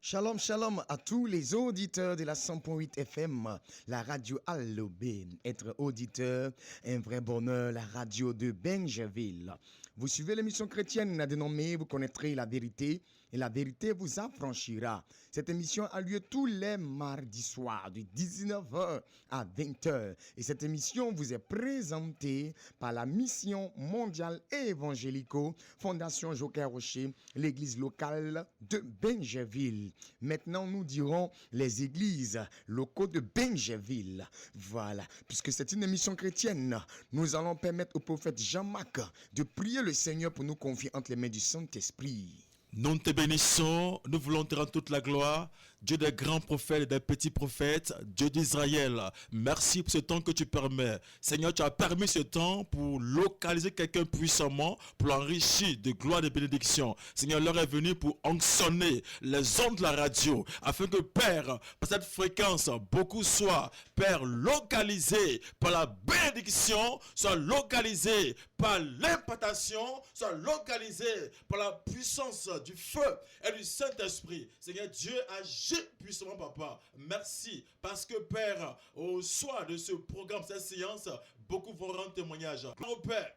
Shalom, shalom à tous les auditeurs de la 100.8 FM, la radio Allobé. Être auditeur, un vrai bonheur, la radio de Benjaville. Vous suivez l'émission chrétienne dénommée Vous connaîtrez la vérité et la vérité vous affranchira. Cette émission a lieu tous les mardis soirs de 19h à 20h. Et cette émission vous est présentée par la mission mondiale et évangélico, Fondation Joker Rocher, l'église locale de Benjaville. Maintenant, nous dirons les églises locaux de Benjaville. Voilà, puisque c'est une émission chrétienne, nous allons permettre au prophète Jean-Marc de prier le Seigneur pour nous confier entre les mains du Saint-Esprit. Nous te bénissons, nous voulons te rendre toute la gloire, Dieu des grands prophètes et des petits prophètes, Dieu d'Israël. Merci pour ce temps que tu permets. Seigneur, tu as permis ce temps pour localiser quelqu'un puissamment, pour l'enrichir de gloire et de bénédiction. Seigneur, l'heure est venue pour onctionner les ondes de la radio, afin que, Père, par cette fréquence, beaucoup soient, Père, localisés par la bénédiction, soient localisés par l'implantation, soient localisés par la puissance du feu et du Saint-Esprit. Seigneur Dieu, agis puissamment, Papa. Merci, parce que, Père, au soir de ce programme, cette séance, beaucoup vont rendre témoignage. Gloire au Père,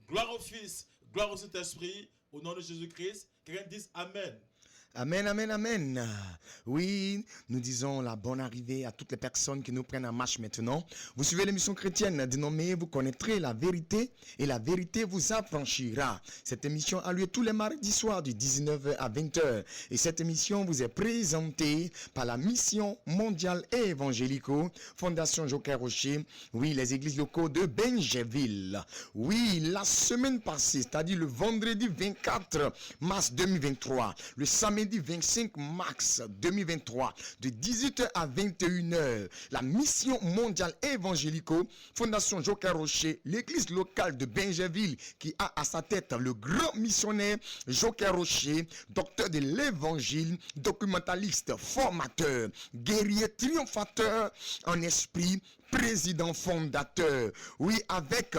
gloire au Fils, gloire au Saint-Esprit, au nom de Jésus-Christ. Quelqu'un dise Amen. Amen, amen, amen. Oui, nous disons la bonne arrivée à toutes les personnes qui nous prennent en marche maintenant. Vous suivez l'émission chrétienne dénommée Vous connaîtrez la vérité et la vérité vous affranchira. Cette émission a lieu tous les mardis soirs de 19h à 20h. Et cette émission vous est présentée par la mission mondiale et évangélico, Fondation Joker Rocher, oui, les églises locaux de Benjaville. Oui, la semaine passée, c'est-à-dire le vendredi 24 mars 2023, le samedi 25 mars 2023, de 18h à 21h, la mission mondiale évangélico, Fondation Joker Rocher, l'église locale de Benjaville, qui a à sa tête le grand missionnaire Joker Rocher, docteur de l'évangile, documentaliste, formateur, guerrier triomphateur en esprit, président fondateur. Oui, avec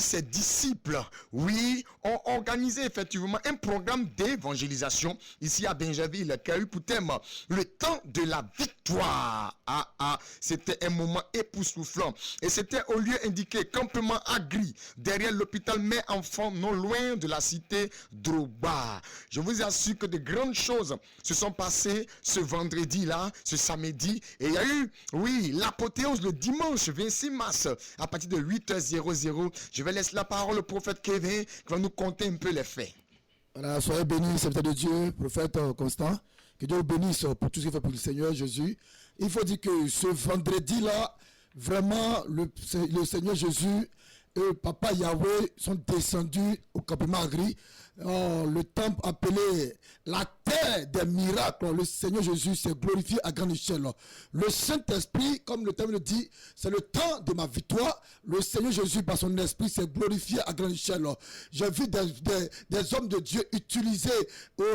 ses disciples, oui, ont organisé effectivement un programme d'évangélisation ici à Benjaville qui a eu pour thème le temps de la victoire. C'était un moment époustouflant et c'était au lieu indiqué campement agri derrière l'hôpital Mère Enfant, non loin de la cité Drouba. Je vous assure que de grandes choses se sont passées ce vendredi là, ce samedi, et il y a eu, oui, l'apothéose le dimanche 26 mars à partir de 8h00. Je vais laisser la parole au prophète Kevin qui va nous conter un peu les faits. Voilà, soyez bénis, serviteur de Dieu, prophète Constant. Que Dieu vous bénisse pour tout ce qu'il fait pour le Seigneur Jésus. Il faut dire que ce vendredi-là, vraiment, le Seigneur Jésus et Papa Yahweh sont descendus au campement agri. Le temple appelé la terre des miracles. Le Seigneur Jésus s'est glorifié à grande échelle. Le Saint-Esprit, comme le terme le dit, c'est le temps de ma victoire. Le Seigneur Jésus, par son esprit, s'est glorifié à grande échelle. J'ai vu des hommes de Dieu utilisés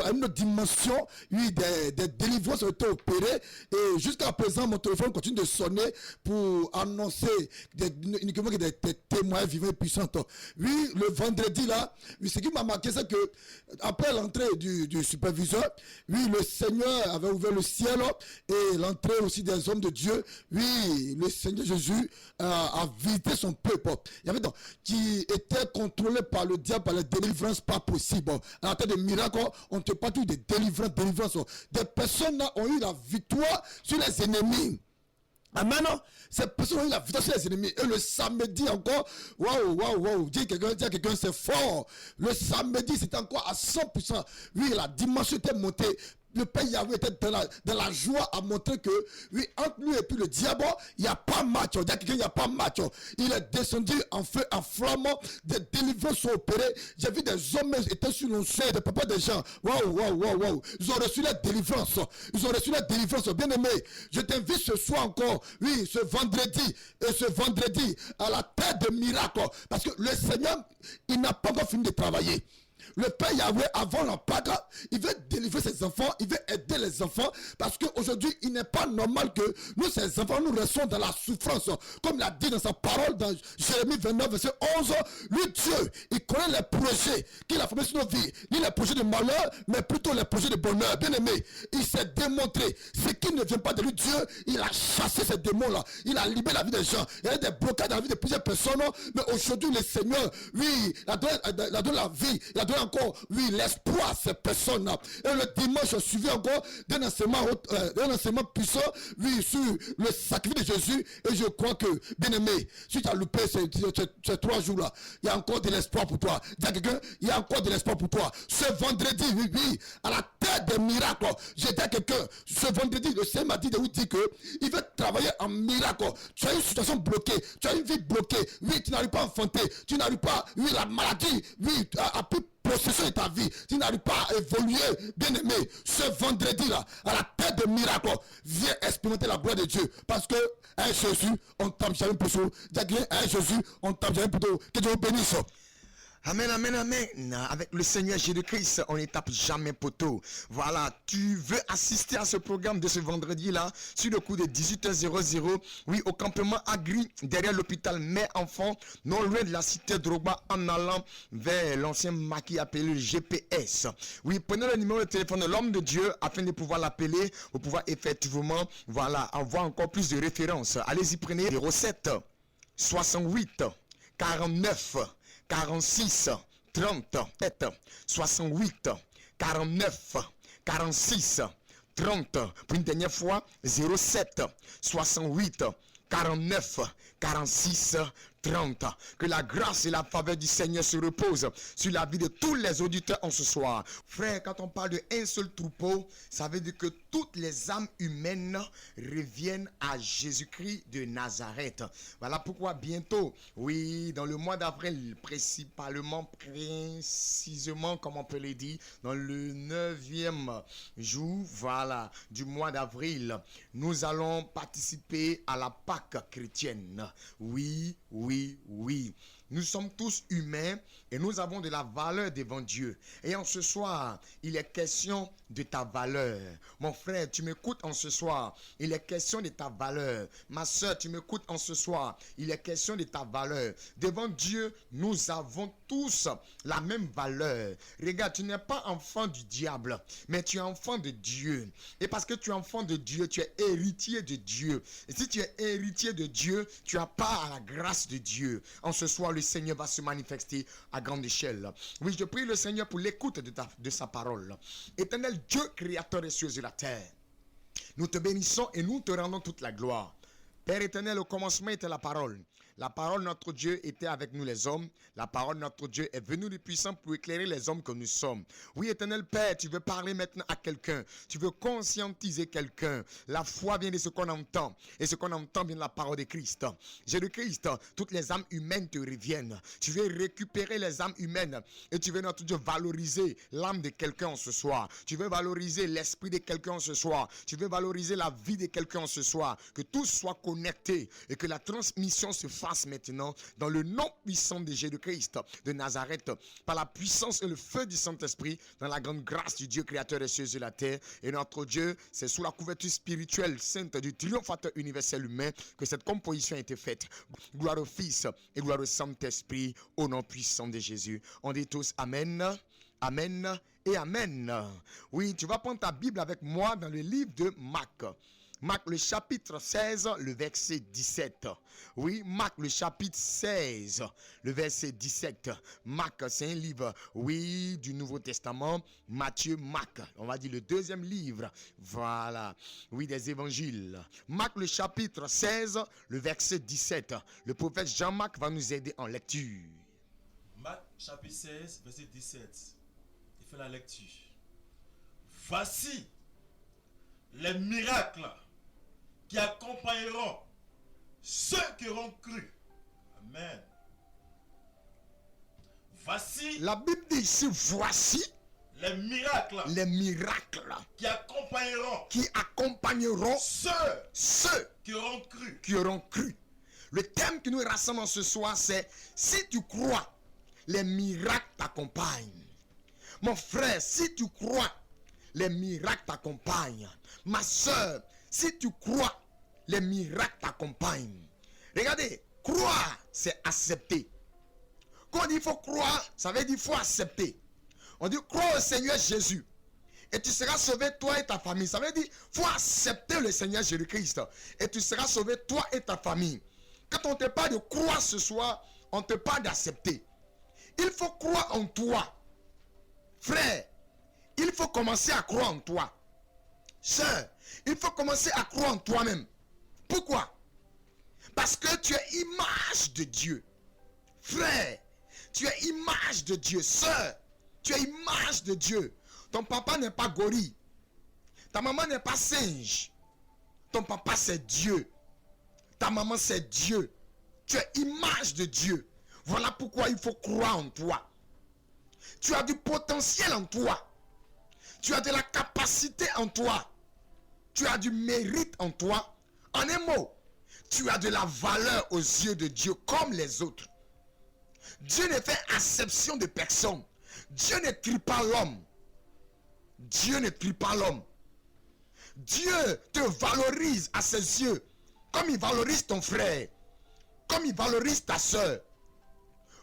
à une autre dimension. Oui, des délivrances ont été opérées. Et jusqu'à présent, mon téléphone continue de sonner pour annoncer uniquement des témoins vivants et puissants. Oui, le vendredi là, oui, ce qui m'a marqué, c'est que après l'entrée du superviseur, oui, le Seigneur avait ouvert le ciel et l'entrée aussi des hommes de Dieu. Oui, le Seigneur Jésus a visité son peuple. Il y avait donc qui était contrôlé par le diable, par les délivrances pas possibles. À la tête de miracles, on ne te parle tout de délivrance. Des personnes là ont eu la victoire sur les ennemis. Amen. Ces personnes ont eu la victoire sur les ennemis. Et le samedi encore, waouh, dis à quelqu'un, c'est fort. Le samedi, c'était encore à 100%. Oui, la dimension était montée. Le Père Yahweh était dans la joie à montrer que, oui, entre lui et puis le diable, il n'y a pas match. Dis à quelqu'un, il n'y a pas match. Il est descendu en feu, en flamme. Des délivrances sont opérées. J'ai vu des hommes qui étaient sur l'onction, des papas des gens. Waouh. Ils ont reçu la délivrance. Bien aimé, je t'invite ce soir encore, oui, ce vendredi, à la terre de miracles. Parce que le Seigneur, il n'a pas encore fini de travailler. Le Père Yahweh, avant la Pâque, il veut délivrer ses enfants, il veut aider les enfants, parce qu'aujourd'hui, il n'est pas normal que nous, ces enfants, nous restons dans la souffrance. Comme il a dit dans sa parole, dans Jérémie 29, verset 11, lui, Dieu, il connaît les projets qu'il a formés sur nos vies, ni les projets de malheur, mais plutôt les projets de bonheur. Bien aimé, il s'est démontré, ce qui ne vient pas de lui, Dieu, il a chassé ces démons-là, il a libéré la vie des gens, il y a des blocages dans la vie de plusieurs personnes, mais aujourd'hui, le Seigneur, oui, il a donné la vie, il a donné encore, oui, l'espoir à ces personnes-là. Et le dimanche, je suivi encore d'un enseignement puissant, oui, sur le sacrifice de Jésus. Et je crois que, bien aimé, si tu as loupé ces 3 jours-là, il y a encore de l'espoir pour toi. Dis à quelqu'un, il y a encore de l'espoir pour toi. Ce vendredi, oui, à la tête des miracles, j'ai dit à quelqu'un, ce vendredi, le Seigneur m'a dit de vous dire que il veut travailler en miracle. Tu as une situation bloquée, tu as une vie bloquée, oui, tu n'arrives pas à enfanter, tu n'arrives pas, oui, la maladie, oui, a pu possession de ta vie, tu n'arrives pas à évoluer, bien aimé, ce vendredi-là, à la tête de miracle, viens expérimenter la gloire de Dieu, parce que, un Jésus, on tape jamais pour ça, un Jésus, on tape jamais pour toi, que Dieu vous bénisse. Amen, amen, amen. Avec le Seigneur Jésus-Christ, on n'étape jamais poteau. Voilà, tu veux assister à ce programme de ce vendredi-là, sur le coup de 18h00, oui, au campement Agri, derrière l'hôpital Mère-Enfant, non loin de la cité Drogba, en allant vers l'ancien maquis appelé le GPS. Oui, prenez le numéro de téléphone de l'homme de Dieu, afin de pouvoir l'appeler, pour pouvoir effectivement, voilà, avoir encore plus de références. Allez-y, prenez 07 68 49 46 30 68 49 46 30. Pour une dernière fois, 07 68 49 46 30. Que la grâce et la faveur du Seigneur se reposent sur la vie de tous les auditeurs en ce soir. Frère, quand on parle d'un seul troupeau, ça veut dire que toutes les âmes humaines reviennent à Jésus-Christ de Nazareth. Voilà pourquoi bientôt, oui, dans le mois d'avril, précisément, comme on peut le dire, dans le 9e jour, voilà, du mois d'avril, nous allons participer à la Pâque chrétienne. Oui. Nous sommes tous humains et nous avons de la valeur devant Dieu. Et en ce soir, il est question de ta valeur. Mon frère, tu m'écoutes en ce soir. Il est question de ta valeur. Ma soeur, tu m'écoutes en ce soir. Il est question de ta valeur. Devant Dieu, nous avons tous la même valeur. Regarde, tu n'es pas enfant du diable, mais tu es enfant de Dieu. Et parce que tu es enfant de Dieu, tu es héritier de Dieu. Et si tu es héritier de Dieu, tu as part à la grâce de Dieu. En ce soir, le Seigneur va se manifester à grande échelle. Oui, je prie le Seigneur pour l'écoute de sa parole. Éternel Dieu, créateur des cieux et de la terre, nous te bénissons et nous te rendons toute la gloire. Père éternel, au commencement était la parole. La parole de notre Dieu était avec nous les hommes. La parole de notre Dieu est venue du puissant pour éclairer les hommes que nous sommes. Oui, éternel Père, tu veux parler maintenant à quelqu'un. Tu veux conscientiser quelqu'un. La foi vient de ce qu'on entend. Et ce qu'on entend vient de la parole de Christ. Jésus-Christ, toutes les âmes humaines te reviennent. Tu veux récupérer les âmes humaines. Et tu veux, notre Dieu, valoriser l'âme de quelqu'un ce soir. Tu veux valoriser l'esprit de quelqu'un ce soir. Tu veux valoriser la vie de quelqu'un ce soir. Que tout soit connecté. Et que la transmission se fasse maintenant dans le nom puissant de Jésus-Christ de Nazareth, par la puissance et le feu du Saint-Esprit, dans la grande grâce du Dieu créateur des cieux et de la terre. Et notre Dieu, c'est sous la couverture spirituelle sainte du triomphateur universel humain que cette composition a été faite. Gloire au Fils et gloire au Saint-Esprit, au nom puissant de Jésus. On dit tous Amen, Amen et Amen. Oui, tu vas prendre ta Bible avec moi dans le livre de Marc. Marc le chapitre 16, le verset 17. Oui, Marc le chapitre 16, le verset 17. Marc, c'est un livre, oui, du Nouveau Testament. Matthieu, Marc, on va dire le deuxième livre, voilà, oui, des évangiles. Marc le chapitre 16, le verset 17. Le prophète Jean-Marc va nous aider en lecture. Marc chapitre 16, verset 17. Il fait la lecture. Voici les miracles qui accompagneront ceux qui auront cru. Amen. Voici la Bible dit ici, voici les miracles qui accompagneront ceux qui auront cru. Le thème qui nous rassemble ce soir, c'est si tu crois, les miracles t'accompagnent. Mon frère, si tu crois, les miracles t'accompagnent. Ma soeur, si tu crois, les miracles t'accompagnent. Regardez, croire, c'est accepter. Quand on dit il faut croire, ça veut dire il faut accepter. On dit crois au Seigneur Jésus et tu seras sauvé toi et ta famille. Ça veut dire il faut accepter le Seigneur Jésus-Christ et tu seras sauvé toi et ta famille. Quand on te parle de croire ce soir, on te parle d'accepter. Il faut croire en toi. Frère, il faut commencer à croire en toi. Sœur, il faut commencer à croire en toi-même. Pourquoi? Parce que tu es image de Dieu. Frère, tu es image de Dieu. Sœur, tu es image de Dieu. Ton papa n'est pas gorille. Ta maman n'est pas singe. Ton papa c'est Dieu. Ta maman c'est Dieu. Tu es image de Dieu. Voilà pourquoi il faut croire en toi. Tu as du potentiel en toi. Tu as de la capacité en toi. Tu as du mérite en toi. En un mot, tu as de la valeur aux yeux de Dieu comme les autres. Dieu ne fait exception de personne. Dieu ne trie pas l'homme. Dieu ne trie pas l'homme. Dieu te valorise à ses yeux comme il valorise ton frère, comme il valorise ta soeur.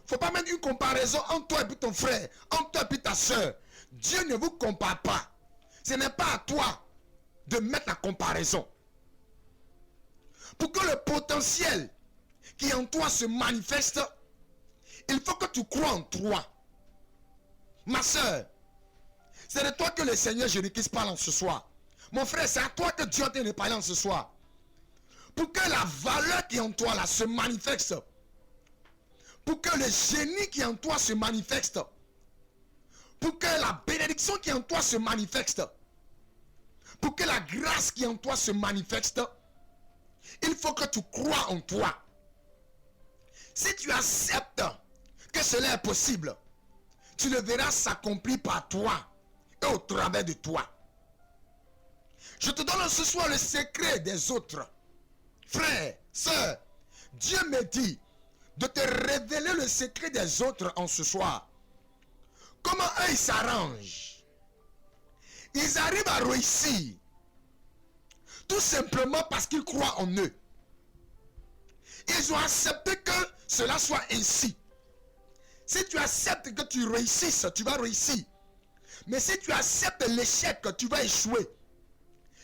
Faut pas mettre une comparaison entre toi et puis ton frère, entre toi et puis ta soeur. Dieu ne vous compare pas. Ce n'est pas à toi de mettre la comparaison. Pour que le potentiel qui en toi se manifeste, il faut que tu crois en toi. Ma soeur, c'est de toi que le Seigneur Jésus-Christ parle en ce soir. Mon frère, c'est à toi que Dieu te parle en ce soir. Pour que la valeur qui est en toi là se manifeste. Pour que le génie qui est en toi se manifeste. Pour que la bénédiction qui est en toi se manifeste. Pour que la grâce qui est en toi se manifeste. Il faut que tu crois en toi. Si tu acceptes que cela est possible, tu le verras s'accomplir par toi et au travers de toi. Je te donne ce soir le secret des autres. Frère, sœur, Dieu me dit de te révéler le secret des autres en ce soir. Comment eux ils s'arrangent? Ils arrivent à réussir. Tout simplement parce qu'ils croient en eux. Ils ont accepté que cela soit ainsi. Si tu acceptes que tu réussisses, tu vas réussir. Mais si tu acceptes l'échec, tu vas échouer.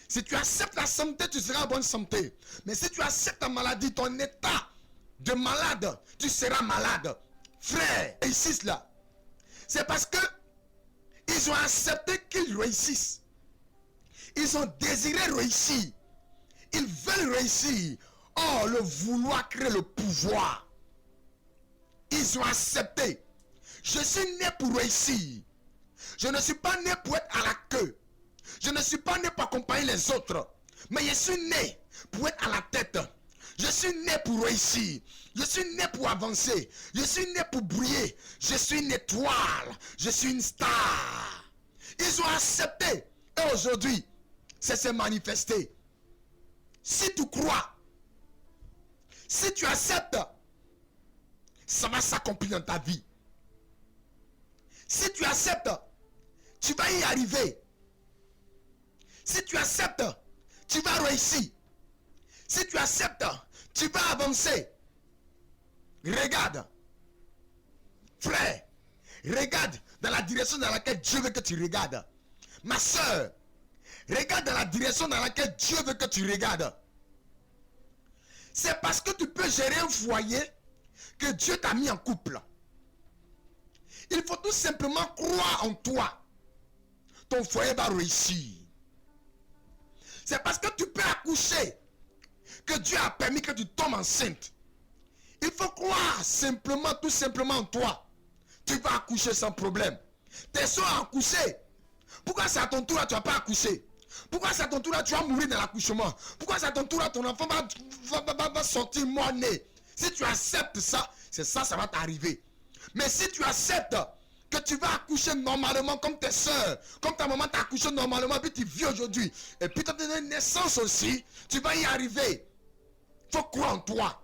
Si tu acceptes la santé, tu seras en bonne santé. Mais si tu acceptes la maladie, ton état de malade, tu seras malade. Frère, réussissent là. C'est parce que ils ont accepté qu'ils réussissent. Ils ont désiré réussir. Ils veulent réussir. Oh, le vouloir crée le pouvoir. Ils ont accepté. Je suis né pour réussir. Je ne suis pas né pour être à la queue. Je ne suis pas né pour accompagner les autres. Mais je suis né pour être à la tête. Je suis né pour réussir. Je suis né pour avancer. Je suis né pour briller. Je suis une étoile. Je suis une star. Ils ont accepté. Et aujourd'hui, ça s'est manifesté. Si tu crois, si tu acceptes, ça va s'accomplir dans ta vie. Si tu acceptes, tu vas y arriver. Si tu acceptes, tu vas réussir. Si tu acceptes, tu vas avancer. Regarde, frère, regarde dans la direction dans laquelle Dieu veut que tu regardes. Ma soeur, regarde dans la direction dans laquelle Dieu veut que tu regardes. C'est parce que tu peux gérer un foyer que Dieu t'a mis en couple. Il faut tout simplement croire en toi. Ton foyer va réussir. C'est parce que tu peux accoucher que Dieu a permis que tu tombes enceinte. Il faut croire simplement, tout simplement en toi. Tu vas accoucher sans problème. Tes soeurs ont accouché. Pourquoi c'est à ton tour là tu vas pas accoucher? Pourquoi c'est à ton tour là tu vas mourir dans l'accouchement? Pourquoi c'est à ton tour là ton enfant va sortir mort-né? Si tu acceptes ça, c'est ça, ça va t'arriver. Mais si tu acceptes que tu vas accoucher normalement comme tes soeurs, comme ta maman t'a accouché normalement, puis tu vis aujourd'hui, et puis tu as donné naissance aussi, tu vas y arriver. Il faut croire en toi.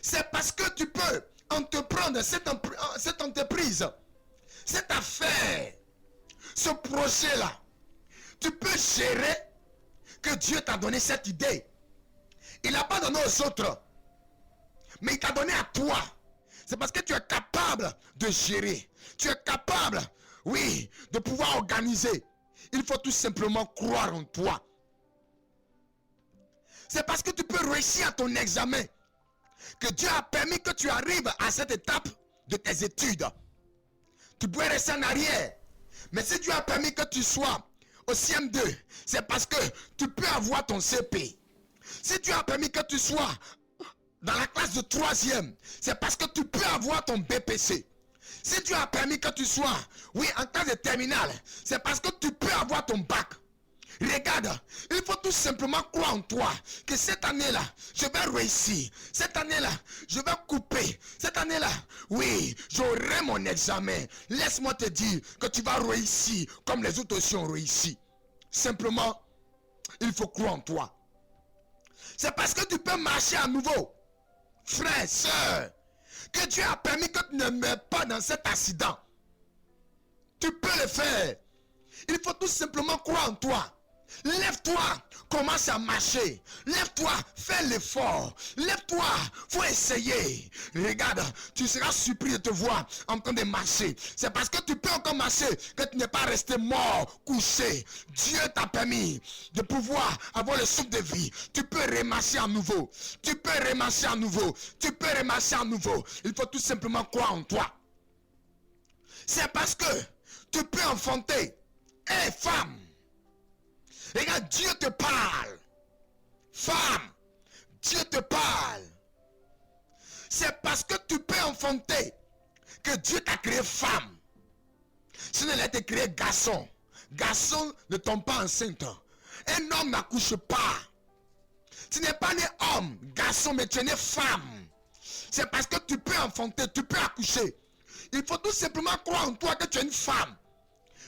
C'est parce que tu peux entreprendre cette entreprise. cette affaire, ce projet-là, tu peux gérer que Dieu t'a donné cette idée. Il n'a pas donné aux autres, mais il t'a donné à toi. C'est parce que tu es capable de gérer. Tu es capable, oui, de pouvoir organiser. Il faut tout simplement croire en toi. C'est parce que tu peux réussir à ton examen que Dieu a permis que tu arrives à cette étape de tes études. Tu peux rester en arrière. Mais si Dieu a permis que tu sois au CM2, c'est parce que tu peux avoir ton CP. Si Dieu a permis que tu sois dans la classe de 3e, c'est parce que tu peux avoir ton BPC. Si Dieu a permis que tu sois, oui, en classe de terminale, c'est parce que tu peux avoir ton bac. Regarde, il faut tout simplement croire en toi que cette année-là, je vais réussir. Cette année-là, je vais couper. Cette année-là, oui, j'aurai mon examen. Laisse-moi te dire que tu vas réussir comme les autres aussi ont réussi. Simplement, il faut croire en toi. C'est parce que tu peux marcher à nouveau. Frère, soeur, que Dieu a permis que tu ne meurs pas dans cet accident. Tu peux le faire. Il faut tout simplement croire en toi. Lève-toi, commence à marcher. Lève-toi, fais l'effort. Lève-toi, faut essayer. Regarde, tu seras surpris de te voir en train de marcher. C'est parce que tu peux encore marcher que tu n'es pas resté mort, couché. Dieu t'a permis de pouvoir avoir le souffle de vie. Tu peux remarcher à nouveau. Tu peux remarcher à nouveau. Tu peux remarcher à nouveau. Il faut tout simplement croire en toi. C'est parce que tu peux enfanter. Hé, femme! Regarde, Dieu te parle. Femme, Dieu te parle. C'est parce que tu peux enfanter que Dieu t'a créé femme. Sinon, il a été créé garçon. Garçon ne tombe pas enceinte. Un homme n'accouche pas. Tu n'es pas né homme, garçon, mais tu es né femme. C'est parce que tu peux enfanter, tu peux accoucher. Il faut tout simplement croire en toi que tu es une femme.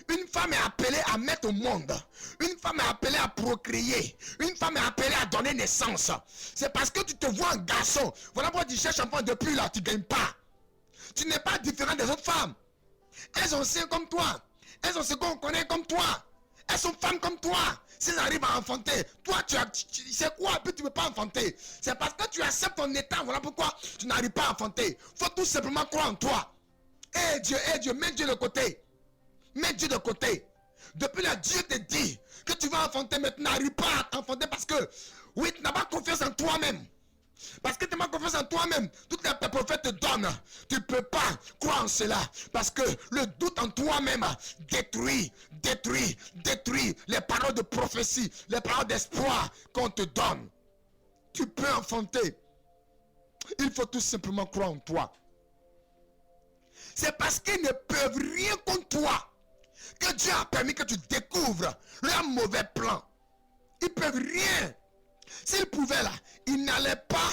Une femme est appelée à mettre au monde. Une femme est appelée à procréer. Une femme est appelée à donner naissance. C'est parce que tu te vois un garçon. Voilà pourquoi tu cherches un enfant depuis là, tu ne gagnes pas. Tu n'es pas différent des autres femmes. Elles ont ce comme toi. Elles ont ce qu'on connaît comme toi. Elles sont femmes comme toi. Si elles arrivent à enfanter, toi c'est quoi? Puis tu ne peux pas enfanter. C'est parce que tu acceptes ton état. Voilà pourquoi tu n'arrives pas à enfanter. Il faut tout simplement croire en toi. Eh Dieu, mets Dieu de côté. Mets Dieu de côté. Depuis là, Dieu te dit que tu vas enfanter, mais tu n'arrives pas à enfanter parce que, oui, tu n'as pas confiance en toi-même. Parce que tu n'as pas confiance en toi-même. Toutes les prophètes te donnent. Tu ne peux pas croire en cela. Parce que le doute en toi-même détruit les paroles de prophétie, les paroles d'espoir qu'on te donne. Tu peux enfanter. Il faut tout simplement croire en toi. C'est parce qu'ils ne peuvent rien contre toi que Dieu a permis que tu découvres leur mauvais plan. Ils peuvent rien. S'ils pouvaient là, ils n'allaient pas.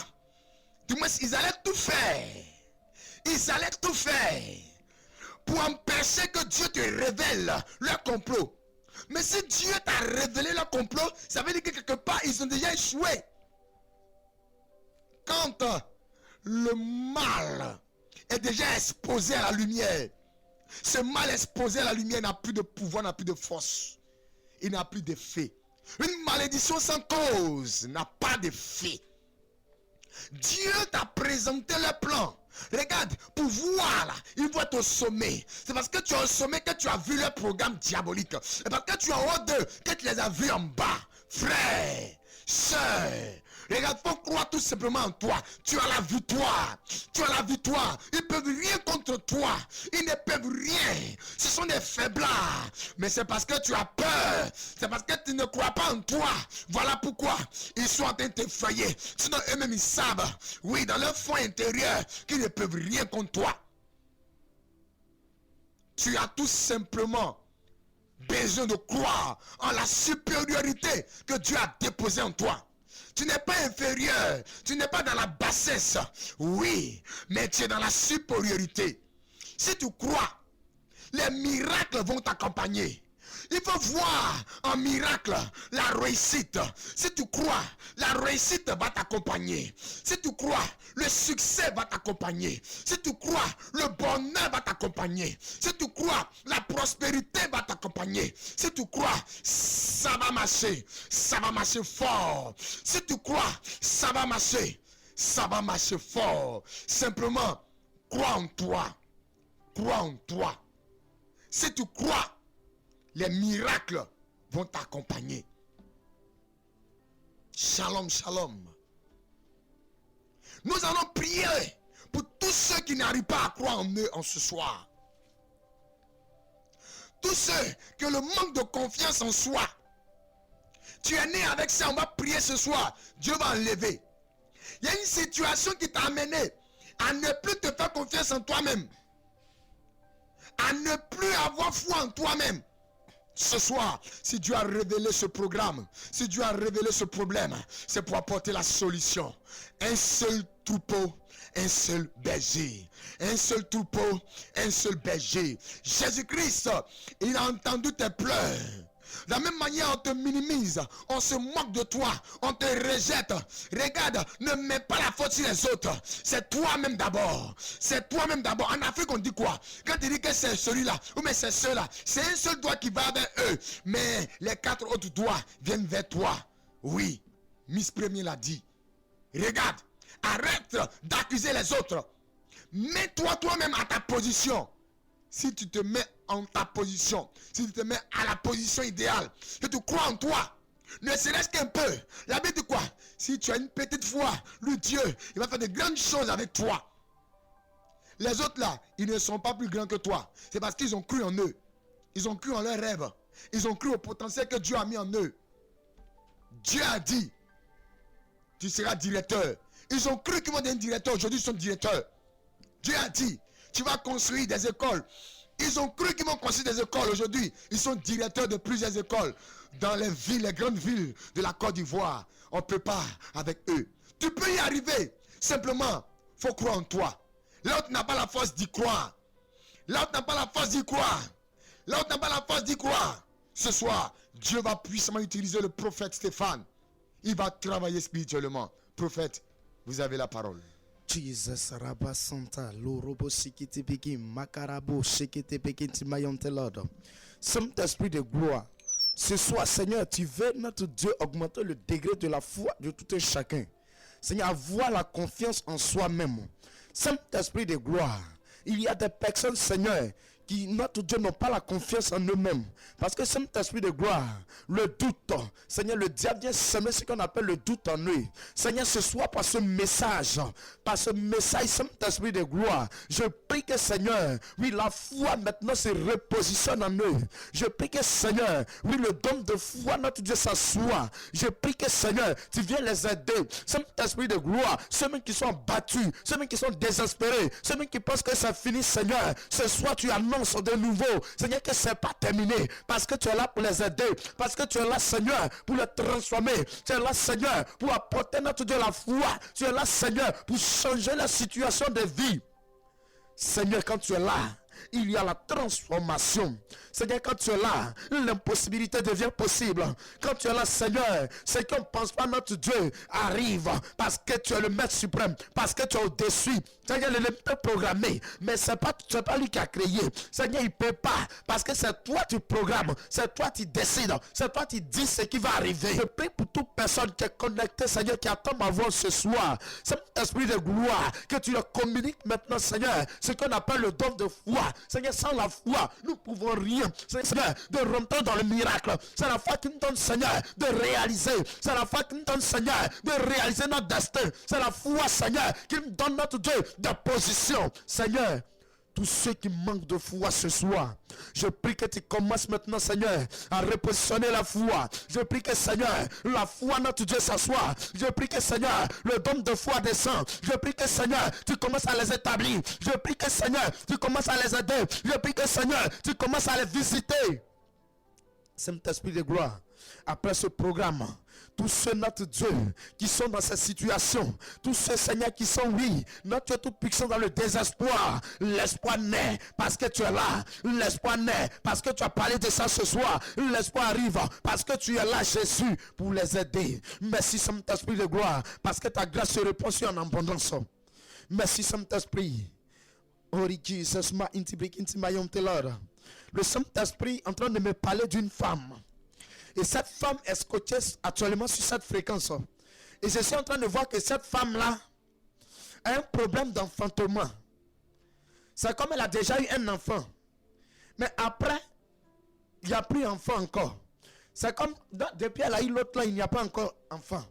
Du moins, ils allaient tout faire. Ils allaient tout faire pour empêcher que Dieu te révèle leur complot. Mais si Dieu t'a révélé leur complot, ça veut dire que quelque part, ils ont déjà échoué. Quand le mal est déjà exposé à la lumière, ce mal exposé à la lumière n'a plus de pouvoir, n'a plus de force. Il n'a plus d'effet. Une malédiction sans cause n'a pas d'effet. Dieu t'a présenté le plan. Regarde, pour voir là, il faut être au sommet. C'est parce que tu es au sommet que tu as vu le programme diabolique. C'est parce que tu es en haut d'eux que tu les as vus en bas. Frère, sœur, regarde, il faut croire tout simplement en toi. Tu as la victoire. Tu as la victoire. Ils ne peuvent rien contre toi. Ils ne peuvent rien. Ce sont des faiblards. Mais c'est parce que tu as peur. C'est parce que tu ne crois pas en toi. Voilà pourquoi ils sont en train de t'effrayer. Sinon eux-mêmes ils savent, oui, dans leur fond intérieur, qu'ils ne peuvent rien contre toi. Tu as tout simplement besoin de croire en la supériorité que Dieu a déposée en toi. Tu n'es pas inférieur, tu n'es pas dans la bassesse, oui, mais tu es dans la supériorité. Si tu crois, les miracles vont t'accompagner. Il faut voir un miracle, la réussite. Si tu crois, la réussite va t'accompagner. Si tu crois, le succès va t'accompagner. Si tu crois, le bonheur va t'accompagner. Si tu crois, la prospérité va t'accompagner. Si tu crois, ça va marcher. Ça va marcher fort. Si tu crois, ça va marcher. Ça va marcher fort. Simplement, crois en toi. Crois en toi. Si tu crois, les miracles vont t'accompagner. Shalom, shalom. Nous allons prier pour tous ceux qui n'arrivent pas à croire en eux en ce soir. Tous ceux qui ont le manque de confiance en soi. Tu es né avec ça, on va prier ce soir. Dieu va enlever. Il y a une situation qui t'a amené à ne plus te faire confiance en toi-même. À ne plus avoir foi en toi-même. Ce soir, si Dieu a révélé ce programme, si Dieu a révélé ce problème, c'est pour apporter la solution. Un seul troupeau, un seul berger. Un seul troupeau, un seul berger. Jésus-Christ, il a entendu tes pleurs. De la même manière, on te minimise, on se moque de toi, on te rejette. Regarde, ne mets pas la faute sur les autres. C'est toi-même d'abord. C'est toi-même d'abord. En Afrique, on dit quoi? Quand tu dis que c'est celui-là, ou mais c'est ceux-là, c'est un seul doigt qui va vers eux. Mais les 4 autres doigts viennent vers toi. Oui, Miss Premier l'a dit. Regarde, arrête d'accuser les autres. Mets-toi toi-même à ta position. Si tu te mets en ta position, si tu te mets à la position idéale, que tu crois en toi, ne serait-ce qu'un peu. La Bible dit quoi? Si tu as une petite foi, le Dieu, il va faire de grandes choses avec toi. Les autres là, ils ne sont pas plus grands que toi. C'est parce qu'ils ont cru en eux. Ils ont cru en leurs rêves. Ils ont cru au potentiel que Dieu a mis en eux. Dieu a dit, tu seras directeur. Ils ont cru qu'ils vont devenir directeur. Aujourd'hui, ils sont directeurs. Dieu a dit, tu vas construire des écoles. Ils ont cru qu'ils vont construire des écoles. Aujourd'hui, ils sont directeurs de plusieurs écoles. Dans les villes, les grandes villes de la Côte d'Ivoire. On ne peut pas avec eux. Tu peux y arriver. Simplement, il faut croire en toi. L'autre n'a pas la force d'y croire. L'autre n'a pas la force d'y croire. L'autre n'a pas la force d'y croire. Ce soir, Dieu va puissamment utiliser le prophète Stéphane. Il va travailler spirituellement. Prophète, vous avez la parole. Jesus Rabba Santa Lorobo Sikiti Piki Makarabo Shikiti Piki Timayante Lord. Saint-Esprit de gloire, ce soir, Seigneur, tu veux, notre Dieu, augmenter le degré de la foi de tout un chacun. Seigneur, avoir la confiance en soi-même. Saint-Esprit de gloire, il y a des personnes, Seigneur, qui, notre Dieu, n'ont pas la confiance en eux-mêmes. Parce que Saint-Esprit de gloire, le doute, Seigneur, le diable vient semer ce qu'on appelle le doute en eux. Seigneur, ce soir, par ce message, Saint-Esprit de gloire, je prie que, Seigneur, oui, la foi maintenant se repositionne en eux. Je prie que, Seigneur, oui, le don de foi, notre Dieu, s'assoit. Je prie que, Seigneur, tu viens les aider. Saint-Esprit de gloire, ceux-mêmes qui sont battus, ceux-mêmes qui sont désespérés, ceux-mêmes qui pensent que c'est fini, Seigneur, ce soir, tu annonces de nouveau, Seigneur, que c'est pas terminé, parce que tu es là pour les aider, parce que tu es là, Seigneur, pour les transformer, tu es là, Seigneur, pour apporter, notre Dieu, la foi, tu es là, Seigneur, pour changer la situation de vie. Seigneur, quand tu es là, il y a la transformation. Seigneur, quand tu es là, l'impossibilité devient possible. Quand tu es là, Seigneur, ce qu'on ne pense pas, notre Dieu, arrive. Parce que tu es le Maître suprême. Parce que tu es au-dessus. Seigneur, il peut programmer. Mais ce n'est pas lui qui a créé. Seigneur, il ne peut pas. Parce que c'est toi qui programmes. C'est toi qui décides. C'est toi qui dis ce qui va arriver. Je prie pour toute personne qui est connectée, Seigneur, qui attend ma voix ce soir. Cet esprit de gloire, que tu leur communiques maintenant, Seigneur, ce qu'on appelle le don de foi. Seigneur, sans la foi, nous ne pouvons rien. Seigneur, de rentrer dans le miracle. C'est la foi qui nous donne, Seigneur, de réaliser. C'est la foi qui nous donne, Seigneur, de réaliser notre destin. C'est la foi, Seigneur, qui nous donne, notre Dieu, de position. Seigneur, tous ceux qui manquent de foi ce soir, je prie que tu commences maintenant, Seigneur, à repositionner la foi. Je prie que, Seigneur, la foi, notre Dieu, s'assoit. Je prie que, Seigneur, le don de foi descend. Je prie que, Seigneur, tu commences à les établir. Je prie que, Seigneur, tu commences à les aider. Je prie que, Seigneur, tu commences à les visiter. Saint-Esprit de gloire, après ce programme, tous ceux, notre Dieu, qui sont dans cette situation, tous ceux, Seigneur, qui sont, oui, notre Dieu tout-puissant, dans le désespoir, l'espoir naît parce que tu es là, l'espoir naît parce que tu as parlé de ça ce soir, l'espoir arrive parce que tu es là, Jésus, pour les aider. Merci, Saint-Esprit de gloire, parce que ta grâce se répand sur en abondance. Merci, Saint-Esprit. Le Saint-Esprit est en train de me parler d'une femme. Et cette femme est scotchée actuellement sur cette fréquence. Et je suis en train de voir que cette femme-là a un problème d'enfantement. C'est comme elle a déjà eu un enfant. Mais après, il n'y a plus d'enfant encore. C'est comme depuis elle a eu l'autre là, il n'y a pas encore enfant.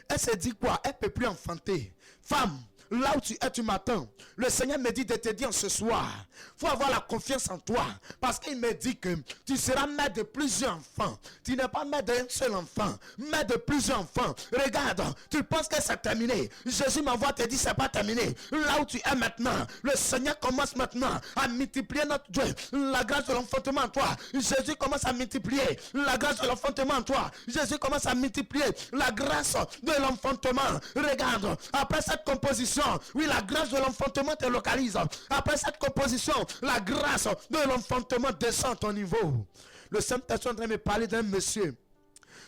Elle se dit quoi? Elle ne peut plus enfanter. Femme, là où tu es, tu m'attends. Le Seigneur me dit de te dire ce soir, il faut avoir la confiance en toi. Parce qu'il me dit que tu seras mère de plusieurs enfants. Tu n'es pas mère d'un seul enfant, mère de plusieurs enfants. Regarde, tu penses que c'est terminé. Jésus m'envoie te dire c'est pas terminé. Là où tu es maintenant, le Seigneur commence maintenant à multiplier notre Dieu, la grâce de l'enfantement en toi. Jésus commence à multiplier la grâce de l'enfantement en toi. Jésus commence à multiplier la grâce de l'enfantement. Regarde, après cette composition, oui, la grâce de l'enfantement te localise. Après cette composition, la grâce de l'enfantement descend à ton niveau. Le Saint-Esprit est en train de me parler d'un monsieur.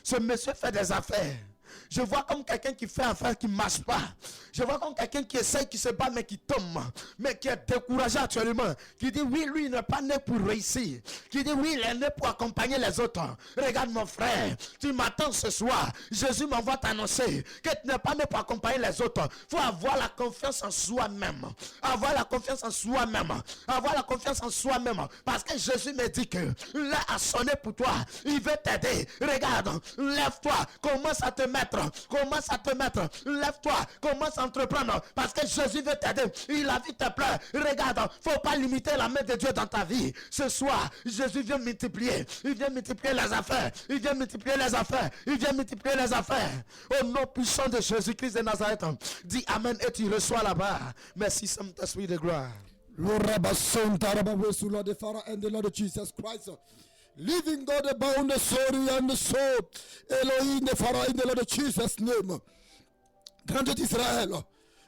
Ce monsieur fait des affaires. Je vois comme quelqu'un qui fait affaire qui ne marche pas. Je vois comme quelqu'un qui essaye, qui se bat, mais qui tombe. Mais qui est découragé actuellement. Qui dit oui, lui, il n'est pas né pour réussir. Qui dit oui, il est né pour accompagner les autres. Regarde mon frère, tu m'attends ce soir. Jésus m'envoie t'annoncer que tu n'es pas né pour accompagner les autres. Il faut avoir la confiance en soi-même. Avoir la confiance en soi-même. Avoir la confiance en soi-même. Parce que Jésus me dit que là a sonné pour toi. Il veut t'aider. Regarde, lève-toi. Commence à te mettre. Commence à te mettre. Lève-toi. Commence à entreprendre. Parce que Jésus veut t'aider. Il a vu tes pleurs. Regarde, il ne faut pas limiter la main de Dieu dans ta vie. Ce soir, Jésus vient multiplier. Il vient multiplier les affaires. Il vient multiplier les affaires. Il vient multiplier les affaires. Au nom puissant de Jésus-Christ de Nazareth. Dis Amen et tu reçois là-bas. Merci, Saint-Esprit de gloire. Lord the Father and the Lord Jesus Christ. Living God, the bound, the sorry and the soul. Elohim, the Father, in the Lord Jesus' name. Grand Dieu d'Israël,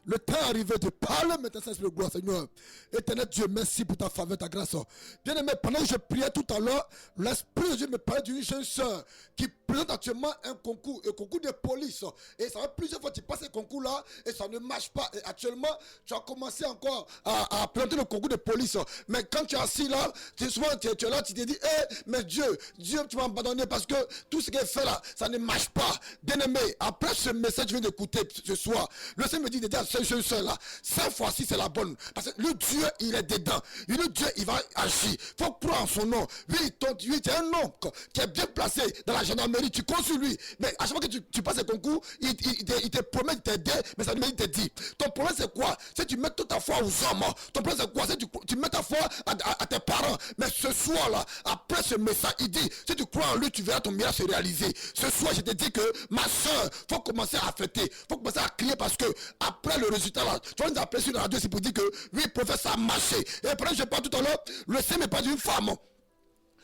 le temps est arrivé de parler maintenant, Saint-Esprit de gloire, Seigneur. Éternel Dieu, merci pour ta faveur, ta grâce. Bien aimé, pendant que je priais tout à l'heure, l'Esprit de Dieu me parlait d'une jeune sœur qui présente actuellement un concours de police. Et ça fait plusieurs fois que tu passes ce concours-là et ça ne marche pas. Et actuellement, tu as commencé encore à présenter le concours de police. Mais quand tu es assis là, souvent tu es là, tu te dis, mais Dieu, tu m'as abandonné parce que tout ce qu'il fait là, ça ne marche pas. Bien aimé, après ce message que je viens d'écouter ce soir, le Seigneur me dit de dire à cette jeune sœur là, cette fois-ci c'est la bonne. Parce que le Dieu, il est dedans. Le Dieu, il va agir. Il faut croire en son nom. Oui, tu es un homme qui est bien placé dans la gendarmerie. Tu comptes sur lui. Mais à chaque fois que tu passes le concours, il te promet de t'aider, mais ça ne te dit. Ton problème c'est quoi? C'est que tu mets toute ta foi aux hommes. Ton problème c'est quoi? C'est que tu mets ta foi à tes parents. Mais ce soir-là, après ce message, il dit, si tu crois en lui, tu verras ton miracle se réaliser. Ce soir, je te dis que ma soeur, il faut commencer à fêter. Il faut commencer à crier parce que après le résultat, là, tu vas nous appeler sur la radio, c'est pour dire que oui, prophète, ça a marché. Et après, je parle tout à l'heure, le Seigneur n'est pas d'une femme.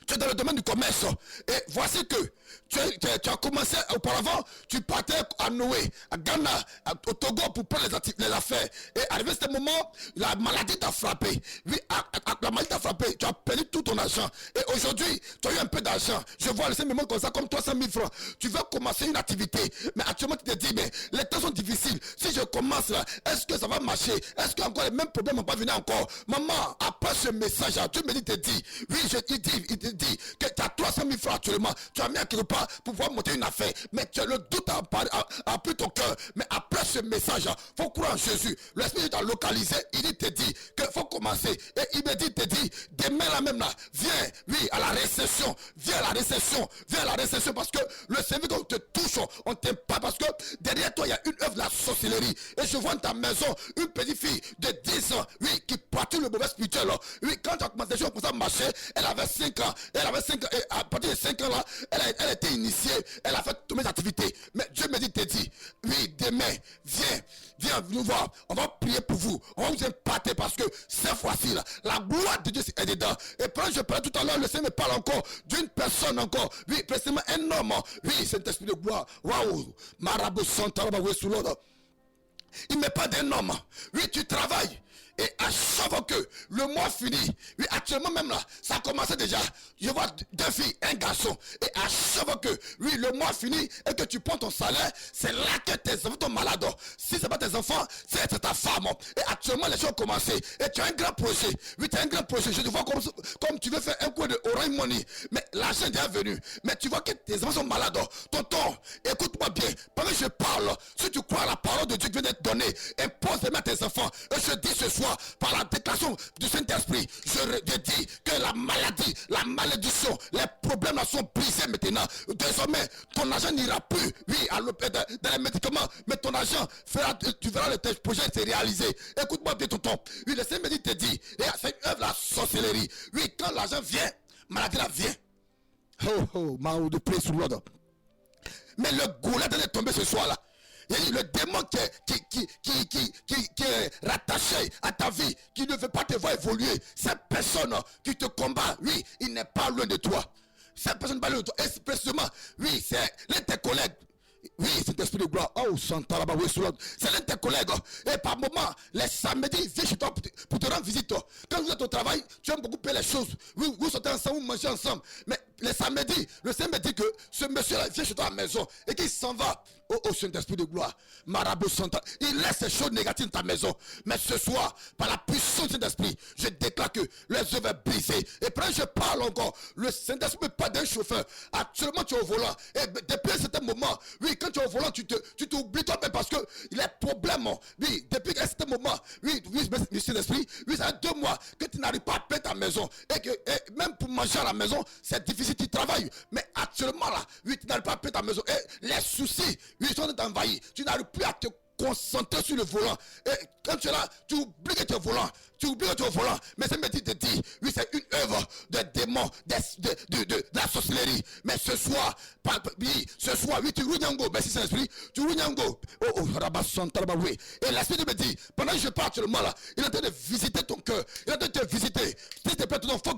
Tu es dans le domaine du commerce. Et voici que tu as commencé auparavant, tu partais à Noé, à Ghana, au Togo pour prendre les affaires. Et arrivé à ce moment, la maladie t'a frappé. Oui, la maladie t'a frappé. Tu as perdu tout ton argent. Et aujourd'hui, tu as eu un peu d'argent. Je vois le Seigneur comme ça, comme 300 000 francs. Tu veux commencer une activité. Mais actuellement, tu te dis, mais les temps sont difficiles. Si je commence là, est-ce que ça va marcher? Est-ce que encore les mêmes problèmes vont pas venir encore? Maman, après ce message, Dieu me dit, te dit, oui, il te dit que tu as 300 000 francs actuellement. Tu as mis à quelque part pour pouvoir monter une affaire. Mais tu as le doute à plus ton cœur. Mais après ce message, il faut croire en Jésus. L'Esprit t'a localisé. Il te dit qu'il faut commencer. Et il me dit, te dit, demain là même là, viens, oui, à la récession. Viens à la récession. Viens à la récession parce que le Seigneur quand on te touche, on t'aime pas parce que derrière toi, il y a une œuvre de la sorcellerie. Et je vois dans ta maison une petite fille de 10 ans, oui, qui pratique le mauvais spirituel. Oui, quand tu as commencé à marcher, elle avait 5 ans. Elle avait 5 ans. Et à partir de 5 ans là, elle était initiée. Elle a fait toutes mes activités. Mais Dieu me dit, te dit, oui, demain, viens nous voir. On va prier pour vous. On va vous imparter parce que cette fois-ci, la gloire de Dieu est dedans. Et quand je parlais tout à l'heure, le Seigneur me parle encore d'une personne encore. Oui, précisément un homme. Oui, c'est un esprit de gloire. Waouh. Marabout Santara Wesuloda. Il me parle d'un homme. Oui, tu travailles. Et à chaque fois que le mois finit, oui, actuellement même là, ça a commencé déjà. Je vois 2 filles, un garçon. Et à chaque fois que, oui, le mois finit et que tu prends ton salaire, c'est là que tes enfants sont malades. Si ce n'est pas tes enfants, c'est ta femme. Et actuellement, les choses ont commencé. Et tu as un grand projet. Oui, tu as un grand projet. Je te vois comme tu veux faire un coup de Orange Money. Mais l'argent est déjà venu. Mais tu vois que tes enfants sont malades. Tonton, écoute-moi bien. Pendant que je parle, si tu crois à la parole de Dieu qui vient d'être donnée, impose les mains à tes enfants. Et je dis ce soir, par la déclaration du Saint-Esprit, je dis que la maladie, la malédiction, les problèmes là sont brisés maintenant. Désormais, ton argent n'ira plus, oui, dans les médicaments, mais ton argent tu verras tes projets se réaliser. Écoute-moi bien, tonton. Oui, le Saint-Esprit te dit, c'est une œuvre la sorcellerie. Oui, quand l'argent vient, maladie là vient. Oh, oh, Mao de près sous l'ordre. Mais le goulet est tombé ce soir-là. Le démon qui est rattaché à ta vie, qui ne veut pas te voir évoluer, cette personne qui te combat, oui, il n'est pas loin de toi. Cette personne n'est pas loin de toi. Expressément, oui, c'est l'un de tes collègues. Oui, c'est l'esprit de gloire. Oh, Santaraba, oui, c'est l'un de tes collègues. Et par moment, les samedis, il vient chez toi pour te rendre visite. Quand vous êtes au travail, tu aimes beaucoup payer les choses. Vous sortez ensemble, vous mangez ensemble. Mais les samedis, le Seigneur me dit que ce monsieur-là vient chez toi à la maison et qu'il s'en va. Oh, Saint-Esprit de gloire. Marabout Santa. Il laisse ces choses négatives dans ta maison. Mais ce soir, par la puissance du Saint-Esprit, je déclare que les œuvres sont brisées. Et après, je parle encore. Le Saint-Esprit me parle d'un chauffeur. Actuellement, tu es au volant. Et depuis un certain moment, oui, quand tu es au volant, tu t'oublies toi-même parce que les problèmes, oui, depuis un certain moment, oui, le Saint-Esprit, oui, ça fait 2 mois que tu n'arrives pas à payer ta maison. Et même pour manger à la maison, c'est difficile, tu travailles. Mais actuellement, là, oui, tu n'arrives pas à payer ta maison. Et les soucis, oui, ils sont envahis. Tu n'arrives plus à te concentrer sur le volant. Et quand tu es là, tu oublies que tu es au volant. Tu oublies que tu es au volant. Mais c'est te dit, oui, c'est une œuvre de démons, de la sorcellerie. Mais ce soir, oui, tu roules Nyango. Merci Saint-Esprit. Tu roules Nyango. Oh, oui. Et l'Esprit me dit, pendant que je parle actuellement là, il est en train de visiter ton cœur. Il est en train de te visiter. S'il te plaît, il faut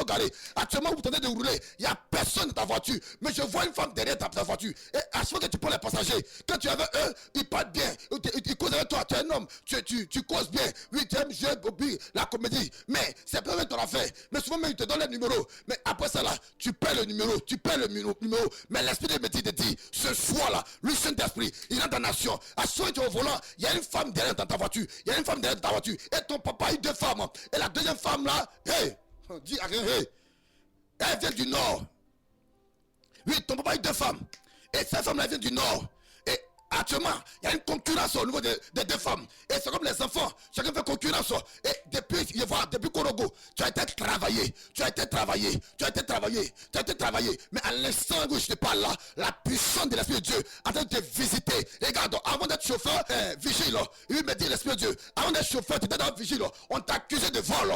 garder. Actuellement, vous tentez de rouler. Il n'y a personne dans ta voiture. Mais je vois une femme derrière ta voiture. Et à chaque fois que tu prends les passagers, quand tu es avec eux, ils parlent bien. Ils causent avec toi. Tu es un homme. Tu causes bien. Oui, tu aimes jouer la comédie. Mais c'est pas ton affaire. Mais souvent, même, ils te donnent les numéros. Mais après ça, là, tu perds le numéro. Mais l'Esprit me dit, ce soir-là, le Saint-Esprit, il rentre dans la nation. À chaque fois que tu es au volant, il y a une femme derrière dans ta voiture. Et ton papa a eu 2 femmes. Et la deuxième femme, là, dis à rien, elle vient du nord. Oui, ton papa a eu 2 femmes. Et cette femme-là vient du nord. Et actuellement, il y a une concurrence au niveau des 2 femmes. Et c'est comme les enfants. Chacun fait concurrence. Et depuis Korogo, tu as été travaillé. Mais à l'instant où je te parle là, la puissance de l'Esprit de Dieu en train de te visiter. Regarde, avant d'être chauffeur, vigile, il me dit l'Esprit de Dieu, avant d'être chauffeur, tu étais dans vigile, on t'a accusé de vol.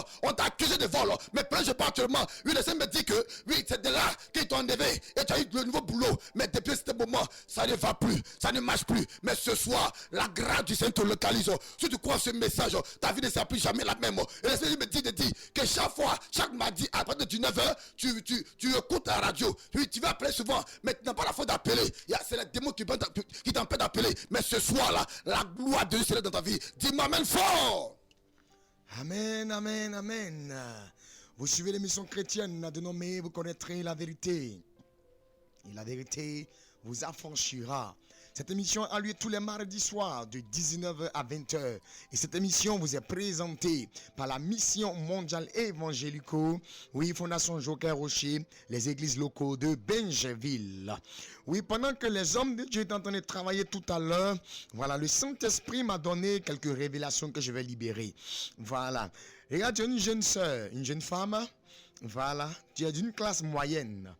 Mais quand je parle actuellement, oui, le Seigneur me dit que, oui, c'est de là qu'ils t'ont enlevé et tu as eu le nouveau boulot. Mais depuis ce moment, ça ne va plus, ça ne marche plus. Mais ce soir, la grâce du Seigneur te localise. Si tu crois ce message, ta vie ne sera plus jamais la même. Et le Seigneur me dit que chaque fois, chaque mardi, à partir de 19h, tu écoutes la radio. Tu vas appeler souvent, mais tu n'as pas la faute d'appeler. C'est les démons qui t'empêchent d'appeler. Mais ce soir-là, la gloire de Dieu sera dans ta vie. Dis-moi amen fort. Amen. Vous suivez l'émission chrétienne dénommée Vous connaîtrez la vérité. Et la vérité vous affranchira. Cette émission a lieu tous les mardis soirs de 19h à 20h. Et cette émission vous est présentée par la Mission mondiale évangélico, oui, Fondation Joker Rocher, les églises locaux de Benjeville. Oui, pendant que les hommes de Dieu étaient en train de travailler tout à l'heure, voilà, le Saint-Esprit m'a donné quelques révélations que je vais libérer. Voilà. Regarde, tu es une jeune soeur, une jeune femme. Voilà, tu es d'une classe moyenne.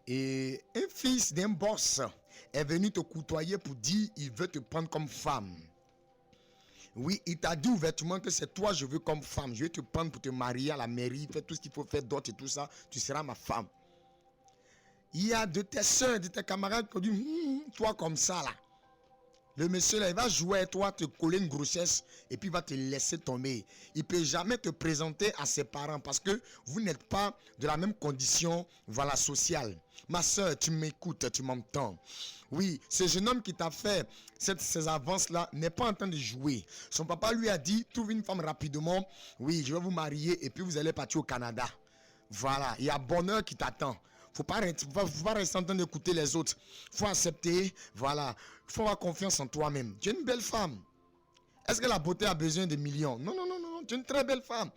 Et un fils d'un boss est venu te côtoyer pour dire il veut te prendre comme femme. Oui, il t'a dit ouvertement que c'est toi je veux comme femme. Je vais te prendre pour te marier à la mairie, faire tout ce qu'il faut faire d'autre et tout ça. Tu seras ma femme. Il y a de tes soeurs, de tes camarades qui ont dit toi comme ça là. Le monsieur là, il va jouer avec toi, te coller une grossesse et puis il va te laisser tomber. Il ne peut jamais te présenter à ses parents parce que vous n'êtes pas de la même condition, voilà, sociale. Ma soeur, tu m'écoutes, tu m'entends. Oui, ce jeune homme qui t'a fait ces avances-là n'est pas en train de jouer. Son papa lui a dit, trouve une femme rapidement. Oui, je vais vous marier et puis vous allez partir au Canada. Voilà, il y a bonheur qui t'attend. Faut pas rester en train d'écouter les autres. Faut accepter, voilà. Faut avoir confiance en toi-même. Tu es une belle femme. Est-ce que la beauté a besoin de millions? Non, non, non, non. Tu es une très belle femme.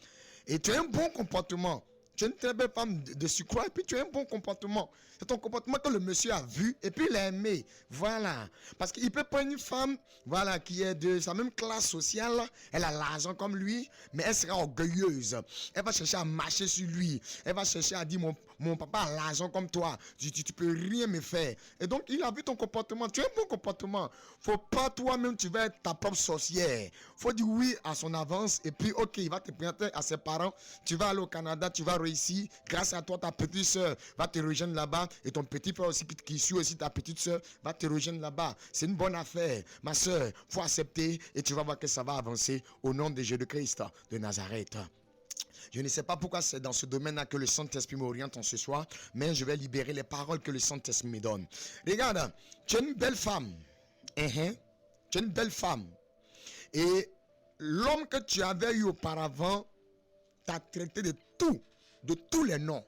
Et tu as un bon comportement. Tu es une très belle femme de surcroît et puis tu as un bon comportement. C'est ton comportement que le monsieur a vu et puis il a aimé. Voilà. Parce qu'il peut prendre une femme, voilà, qui est de sa même classe sociale. Elle a l'argent comme lui, mais elle sera orgueilleuse. Elle va chercher à marcher sur lui. Elle va chercher à dire, mon papa a l'argent comme toi. Tu peux rien me faire. Et donc, il a vu ton comportement. Tu as un bon comportement. Faut pas toi-même, tu vas être ta propre sorcière. Faut dire oui à son avance et puis, ok, il va te présenter à ses parents. Tu vas aller au Canada, tu vas réussir. Grâce à toi, ta petite soeur va te rejoindre là-bas. Et ton petit frère aussi, qui suit aussi ta petite soeur, va te rejoindre là-bas. C'est une bonne affaire. Ma soeur, faut accepter et tu vas voir que ça va avancer au nom de Jésus-Christ de Nazareth. Je ne sais pas pourquoi c'est dans ce domaine-là que le Saint-Esprit m'oriente en ce soir, mais je vais libérer les paroles que le Saint-Esprit me donne. Regarde, tu es une belle femme. Tu es une belle femme. Et l'homme que tu avais eu auparavant t'a traité de tous les noms.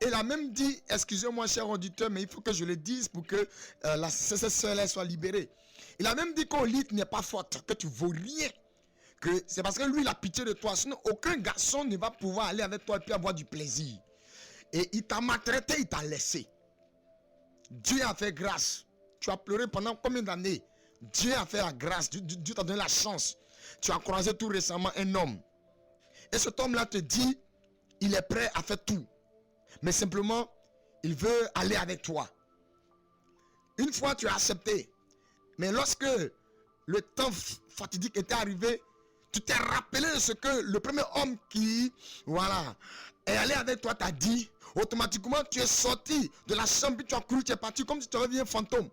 Il a même dit, excusez-moi cher auditeur, mais il faut que je le dise pour que cette soeur-là soit libérée. Il a même dit qu'au lit n'est pas forte, que tu ne vaux rien. Que c'est parce que lui il a pitié de toi. Sinon aucun garçon ne va pouvoir aller avec toi et puis avoir du plaisir. Et il t'a maltraité, il t'a laissé. Dieu a fait grâce. Tu as pleuré pendant combien d'années? Dieu a fait la grâce. Dieu t'a donné la chance. Tu as croisé tout récemment un homme. Et cet homme-là te dit, il est prêt à faire tout. Mais simplement, il veut aller avec toi. Une fois tu as accepté. Mais lorsque le temps fatidique était arrivé, tu t'es rappelé de ce que le premier homme qui, voilà, est allé avec toi t'a dit. Automatiquement, tu es sorti de la chambre, tu as couru, tu es parti comme si tu avais vu un fantôme.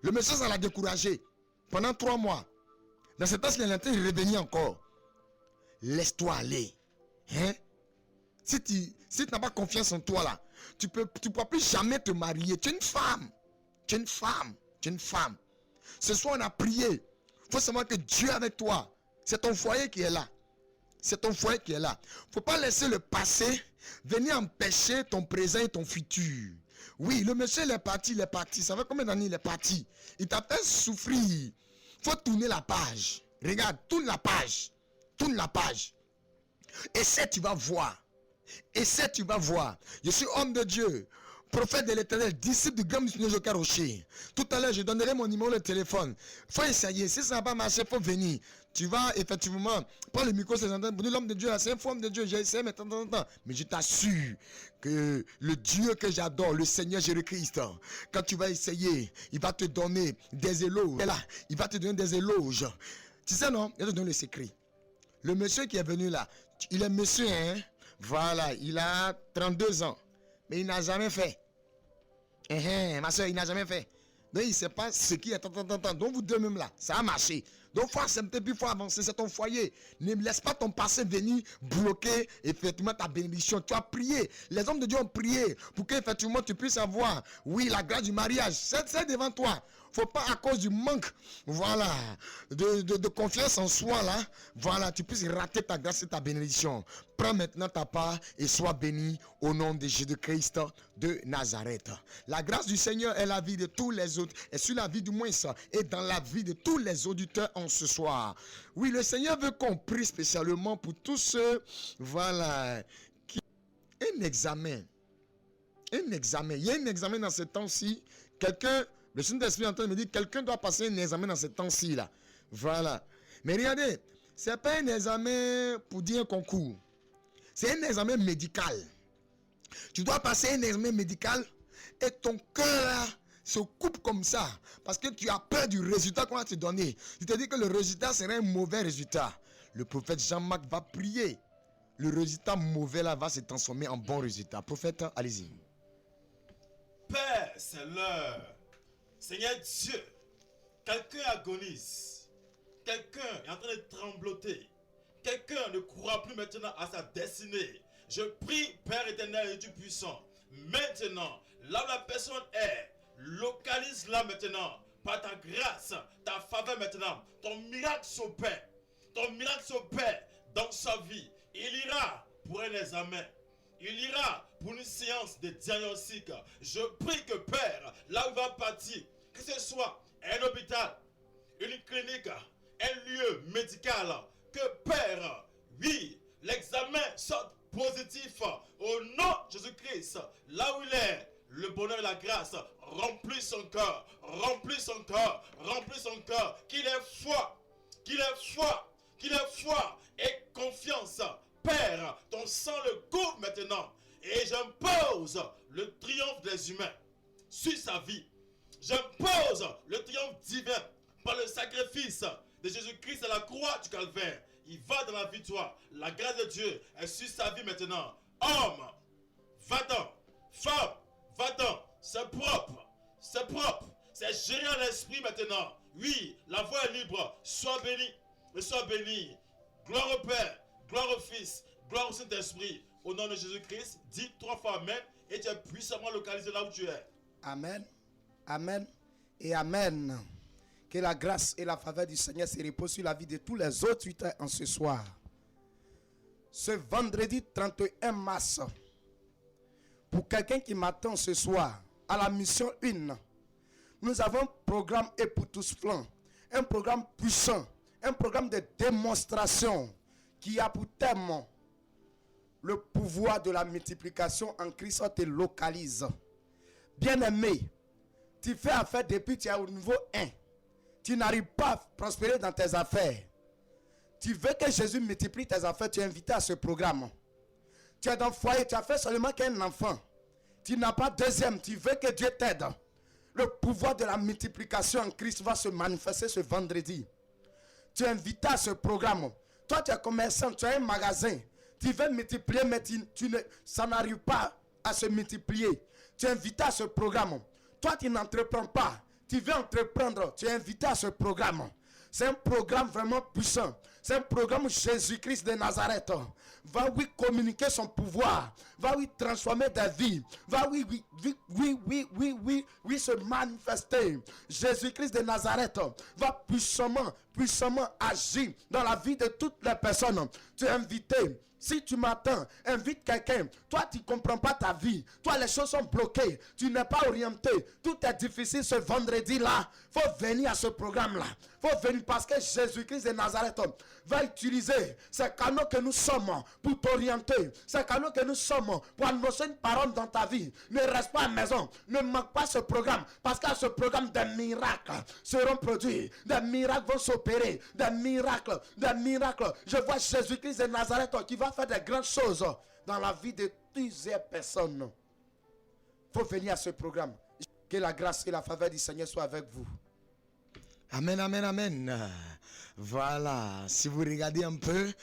Le monsieur, ça l'a découragé. Pendant 3 mois. Dans ce temps, il est en train de revenir encore. Laisse-toi aller. Hein? Si tu n'as pas confiance en toi là, tu ne pourras plus jamais te marier. Tu es une femme. Tu es une femme. Tu es une femme. Ce soir, on a prié. Il faut savoir que Dieu est avec toi. C'est ton foyer qui est là. C'est ton foyer qui est là. Il ne faut pas laisser le passé venir empêcher ton présent et ton futur. Oui, le monsieur il est parti, il est parti. Ça fait combien d'années il est parti? Il t'a fait souffrir. Il faut tourner la page. Regarde, tourne la page. Tourne la page. Essaie, tu vas voir. Essaie, tu vas voir. Je suis homme de Dieu. Prophète de l'Éternel, disciple du grand missionnaire Joker Rocher. Tout à l'heure, je donnerai mon numéro de téléphone. Il faut essayer. Si ça n'a pas marché, il faut venir. Tu vas effectivement prendre le micro, c'est l'homme de Dieu, c'est un homme de Dieu. J'ai essayé, mais mais je t'assure que le Dieu que j'adore, le Seigneur Jésus-Christ, quand tu vas essayer, il va te donner des éloges. Là, il va te donner des éloges. Tu sais, non? Il va te donner le secret. Le monsieur qui est venu là, il est monsieur, hein? Voilà, il a 32 ans. Mais il n'a jamais fait. Ma soeur, il n'a jamais fait. Donc il ne sait pas ce qui est. Donc vous deux même là, ça a marché. Donc il faut accepter, puis il faut avancer. C'est ton foyer. Ne laisse pas ton passé venir bloquer effectivement ta bénédiction. Tu as prié. Les hommes de Dieu ont prié pour qu'effectivement tu puisses avoir, oui, la grâce du mariage. C'est devant toi. Il ne faut pas à cause du manque, voilà, de confiance en soi là, voilà, tu puisses rater ta grâce et ta bénédiction. Prends maintenant ta part et sois béni au nom de Jésus-Christ de Nazareth. La grâce du Seigneur est la vie de tous les autres, et sur la vie du moins ça, et dans la vie de tous les auditeurs en ce soir. Oui, le Seigneur veut qu'on prie spécialement pour tous ceux, voilà, qui... Un examen. Il y a un examen dans ce temps-ci. Le Saint-Esprit est en train de me dire, quelqu'un doit passer un examen dans ce temps-ci là. Voilà. Mais regardez, ce n'est pas un examen pour dire un concours. C'est un examen médical. Tu dois passer un examen médical et ton cœur là se coupe comme ça. Parce que tu as peur du résultat qu'on va te donner. Tu te dis que le résultat serait un mauvais résultat. Le prophète Jean-Marc va prier. Le résultat mauvais là va se transformer en bon résultat. Prophète, allez-y. Père, c'est l'heure. Seigneur Dieu, Quelqu'un agonise. Quelqu'un est en train de trembloter. Quelqu'un ne croit plus maintenant à sa destinée. Je prie, Père éternel et Dieu puissant, maintenant, là où la personne est, localise-la maintenant, par ta grâce, ta faveur maintenant. Ton miracle s'opère. Ton miracle s'opère dans sa vie. Il ira pour un examen. Il ira pour une séance de diagnostic. Je prie que Père, là où il va partir, que ce soit un hôpital, une clinique, un lieu médical, que Père, oui, l'examen sorte positif au nom de Jésus-Christ. Là où il est, le bonheur et la grâce remplit son cœur, remplit son cœur, remplit son cœur. Qu'il ait foi, qu'il ait foi, qu'il ait foi et confiance. Père, ton sang le couvre maintenant. Et j'impose le triomphe des humains sur sa vie. J'impose le triomphe divin par le sacrifice de Jésus-Christ à la croix du calvaire. Il va dans la victoire. La grâce de Dieu est sur sa vie maintenant. Homme, va-t'en. Femme, va-t'en. C'est propre. C'est propre. C'est géré à l'esprit maintenant. Oui, la voie est libre. Sois béni. Sois béni. Gloire au Père. Gloire au Fils. Gloire au Saint-Esprit. Au nom de Jésus-Christ, dis 3 fois Amen. Et tu es puissamment localisé là où tu es. Amen. Amen. Et Amen. Que la grâce et la faveur du Seigneur se reposent sur la vie de tous les autres 8 heures en ce soir. Ce vendredi 31 mars, pour quelqu'un qui m'attend ce soir, à la mission 1, nous avons un programme époustouflant, un programme puissant, un programme de démonstration qui a pour thème le pouvoir de la multiplication en Christ te localise. Bien-aimé, tu fais affaire depuis tu es au niveau 1. Tu n'arrives pas à prospérer dans tes affaires. Tu veux que Jésus multiplie tes affaires, tu es invité à ce programme. Tu es dans le foyer, tu as fait seulement qu'un enfant. Tu n'as pas deuxième, tu veux que Dieu t'aide. Le pouvoir de la multiplication en Christ va se manifester ce vendredi. Tu es invité à ce programme. Toi, tu es commerçant, tu as un magasin. Tu veux multiplier, mais ça n'arrive pas à se multiplier. Tu es invité à ce programme. Toi, tu n'entreprends pas. Tu veux entreprendre, tu es invité à ce programme. C'est un programme vraiment puissant. C'est un programme où Jésus-Christ de Nazareth va oui communiquer son pouvoir, va oui transformer des vies, va oui se manifester. Jésus-Christ de Nazareth va puissamment agir dans la vie de toutes les personnes. Tu es invité. Si tu m'attends, invite quelqu'un. Toi, tu ne comprends pas ta vie. Toi, les choses sont bloquées. Tu n'es pas orienté. Tout est difficile ce vendredi-là. Il faut venir à ce programme-là. Il faut venir parce que Jésus-Christ de Nazareth va utiliser ces canaux que nous sommes pour t'orienter. Ces canaux que nous sommes pour annoncer une parole dans ta vie. Ne reste pas à la maison. Ne manque pas ce programme. Parce qu'à ce programme, des miracles seront produits. Des miracles vont s'opérer. Des miracles. Je vois Jésus-Christ de Nazareth qui va faire des grandes choses dans la vie de plusieurs personnes. Il faut venir à ce programme. Que la grâce et la faveur du Seigneur soient avec vous. Amen, amen, amen. Voilà, si vous regardez un peu,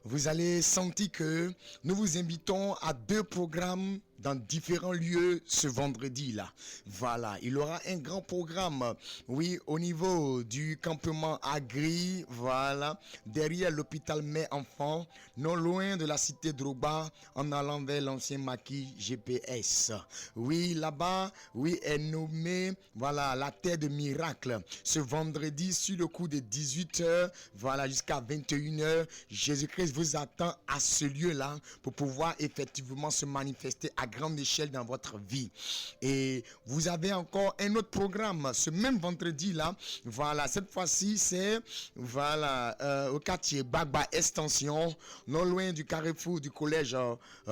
vous allez sentir que nous vous invitons à 2 programmes dans différents lieux ce vendredi-là. Voilà, il y aura un grand programme, oui, au niveau du campement Agri, voilà, derrière l'hôpital Mère-Enfant, non loin de la cité Drogba, en allant vers l'ancien maquis GPS. Oui, là-bas, oui, est nommé, voilà, la terre de miracle. Ce vendredi, sur le coup de 18h, voilà, jusqu'à 21h, Jésus-Christ vous attend à ce lieu-là pour pouvoir effectivement se manifester à grande échelle dans votre vie. Et vous avez encore un autre programme ce même vendredi là. Voilà, cette fois-ci c'est voilà au quartier Bagba Extension, non loin du carrefour du collège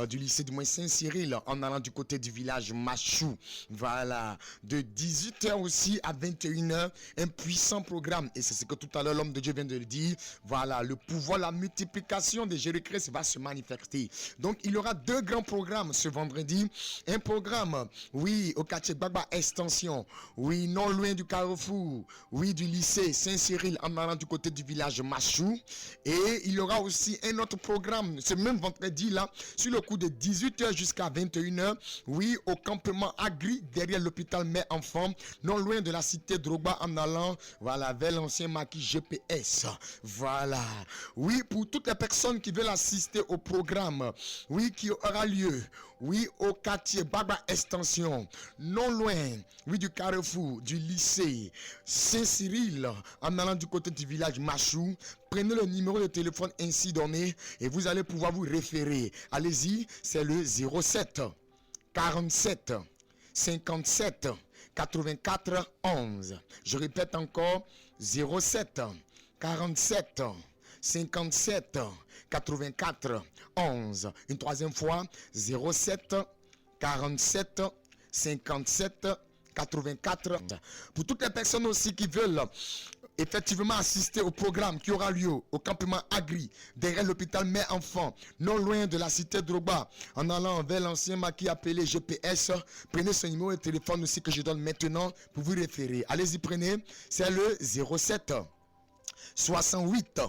du lycée du Mont Saint-Cyril, en allant du côté du village Machou. Voilà, de 18h aussi à 21h, un puissant programme. Et c'est ce que tout à l'heure l'homme de Dieu vient de le dire. Voilà, le pouvoir, la multiplication de Jésus-Christ va se manifester. Donc il y aura 2 grands programmes ce vendredi. vendredi, un programme, oui, au quartier Gbagba Extension, oui, non loin du carrefour, oui, du lycée Saint-Cyril, en allant du côté du village Machou. Et il y aura aussi un autre programme, ce même vendredi-là, sur le coup de 18h jusqu'à 21h, oui, au campement Agri, derrière l'hôpital Mère-Enfant, non loin de la cité Drogba, en allant, voilà, vers l'ancien maquis GPS. Voilà. Oui, pour toutes les personnes qui veulent assister au programme, oui, qui aura lieu, oui, au quartier Gbagba Extension, non loin, oui, du carrefour, du lycée Saint-Cyril, en allant du côté du village Machou. Prenez le numéro de téléphone ainsi donné et vous allez pouvoir vous référer. Allez-y, c'est le 07 47 57 84 11. Je répète encore, 07 47 57 84 11. Une troisième fois, 07 47 57 84. Pour toutes les personnes aussi qui veulent effectivement assister au programme qui aura lieu au campement Agri, derrière l'hôpital Mère-Enfant, non loin de la cité Drogba, en allant vers l'ancien maquis appelé GPS, prenez ce numéro de téléphone aussi que je donne maintenant pour vous référer. Allez-y, prenez, c'est le 07 68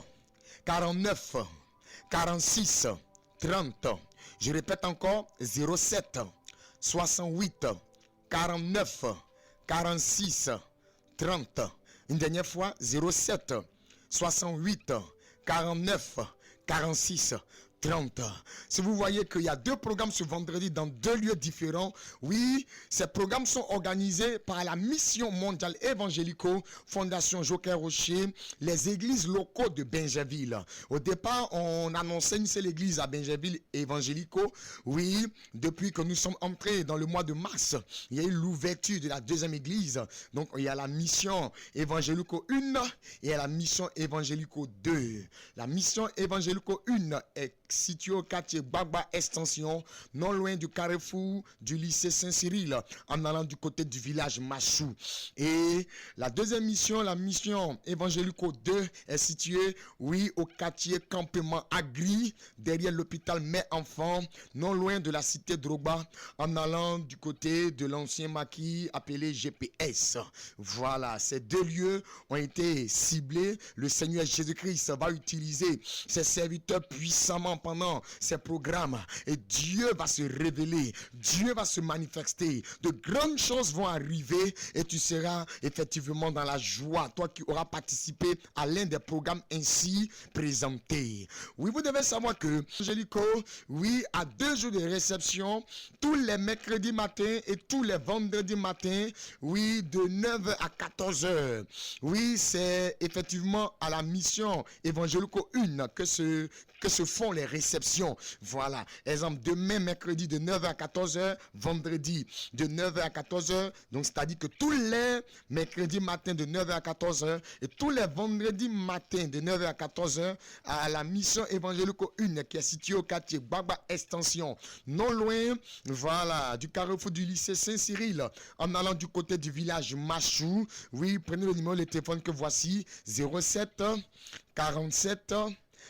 49 46 30. Je répète encore, 07 68 49 46 30. Une dernière fois, 07 68 49 46 30. Si vous voyez qu'il y a deux programmes ce vendredi dans deux lieux différents, oui, ces programmes sont organisés par la Mission mondiale évangélico, Fondation Joker Rocher, les églises locaux de Bingerville. Au départ, on annonçait une seule église à Bingerville évangélico. Oui, depuis que nous sommes entrés dans le mois de mars, il y a eu l'ouverture de la deuxième église. Donc, il y a la Mission évangélico 1 et la Mission évangélico 2. La Mission évangélico 1 est situé au quartier Gbagba Extension, non loin du carrefour du lycée Saint-Cyril, en allant du côté du village Machou. Et la deuxième mission, la mission évangélico 2, est située, oui, au quartier Campement Agri, derrière l'hôpital Mère-Enfant, non loin de la cité Drogba, en allant du côté de l'ancien maquis appelé GPS. Voilà, ces deux lieux ont été ciblés. Le Seigneur Jésus-Christ va utiliser ses serviteurs puissamment pendant ces programmes et Dieu va se révéler, Dieu va se manifester, de grandes choses vont arriver et tu seras effectivement dans la joie, toi qui auras participé à l'un des programmes ainsi présentés. Oui, vous devez savoir que Angélico, oui, a 2 jours de réception, tous les mercredis matins et tous les vendredis matins, oui, de 9h à 14h. Oui, c'est effectivement à la mission évangélico 1 que se font les réceptions. Voilà. Exemple, demain, mercredi de 9h à 14h, vendredi de 9h à 14h. Donc, c'est-à-dire que tous les mercredis matins de 9h à 14h et tous les vendredis matins de 9h à 14h à la mission évangélico 1 qui est située au quartier Gbagba Extension, non loin, voilà, du carrefour du lycée Saint-Cyril, en allant du côté du village Machou. Oui, prenez le numéro de téléphone que voici, 07 47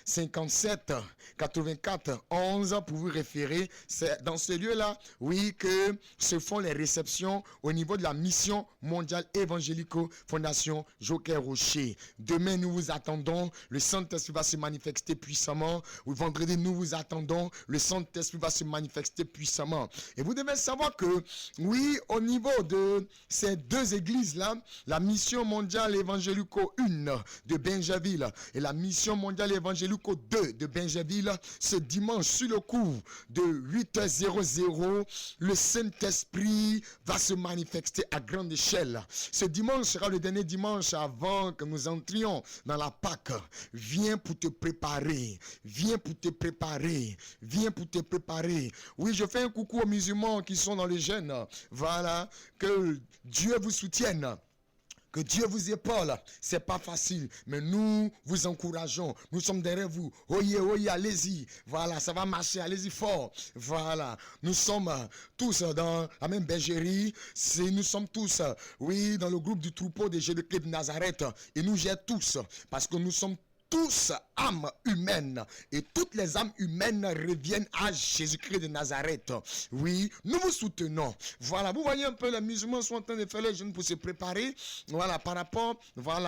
57 84 11 pour vous référer. C'est dans ce lieu-là, oui, que se font les réceptions au niveau de la mission mondiale évangélico Fondation Joker Rocher. Demain, nous vous attendons. Le Saint-Esprit va se manifester puissamment. Oui, vendredi, nous vous attendons. Le Saint-Esprit va se manifester puissamment. Et vous devez savoir que, oui, au niveau de ces deux églises-là, la mission mondiale évangélico 1 de Bingerville et la mission mondiale évangélico 2 de Bingerville, ce dimanche sur le coup de 8h00, le Saint-Esprit va se manifester à grande échelle. Ce dimanche sera le dernier dimanche avant que nous entrions dans la Pâque. Viens pour te préparer, viens pour te préparer, viens pour te préparer. Oui, je fais un coucou aux musulmans qui sont dans le jeûne. Voilà, que Dieu vous soutienne. Que Dieu vous épaule, c'est pas facile, mais nous vous encourageons, nous sommes derrière vous. Oyez, oyez, allez-y, voilà, ça va marcher, allez-y fort, voilà. Nous sommes tous dans la même bergerie, nous sommes tous, oui, dans le groupe du troupeau des Jésus-Christ de Nazareth, et nous gérons tous, parce que nous sommes tous âmes humaines. Et toutes les âmes humaines reviennent à Jésus-Christ de Nazareth. Oui, nous vous soutenons. Voilà, vous voyez un peu, les musulmans sont en train de faire les jeûnes pour se préparer. Voilà, par rapport à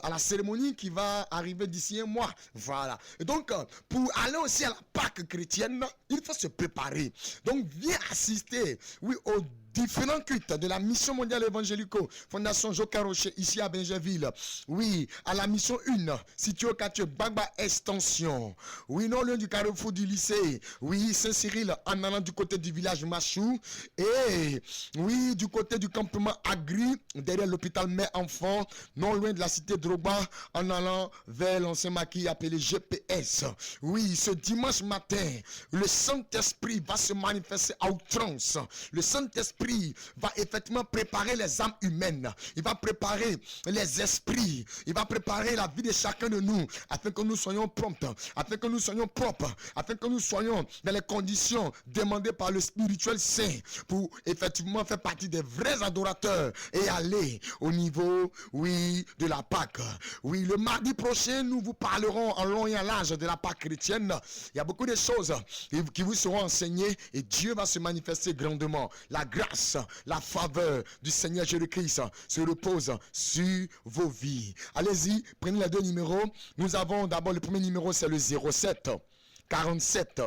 la cérémonie qui va arriver d'ici un mois. Voilà. Et donc, pour aller aussi à la Pâque chrétienne, il faut se préparer. Donc, viens assister, oui, aux différents cultes de la mission mondiale évangélico, Fondation Joca Rocher, ici à Benjerville. Oui, à la mission 1, située au quartier Bagba Extension. Oui, non loin du carrefour du lycée. Oui, Saint-Cyril, en allant du côté du village Machou. Et oui, du côté du campement Agri, derrière l'hôpital Mère-Enfant, non loin de la cité Drogba, en allant vers l'ancien maquis appelé GPS. Oui, ce dimanche matin, le Saint-Esprit va se manifester à outrance. Le Saint-Esprit va effectivement préparer les âmes humaines. Il va préparer les esprits. Il va préparer la vie de chacun de nous afin que nous soyons prompts, afin que nous soyons propres, afin que nous soyons dans les conditions demandées par le spirituel saint pour effectivement faire partie des vrais adorateurs et aller au niveau, oui, de la Pâque. Oui, le mardi prochain, nous vous parlerons en long et en large de la Pâque chrétienne. Il y a beaucoup de choses qui vous seront enseignées et Dieu va se manifester grandement. La grâce, la faveur du Seigneur Jésus-Christ se repose sur vos vies. Allez-y, prenez les deux numéros. Nous avons d'abord le premier numéro, c'est le 07 47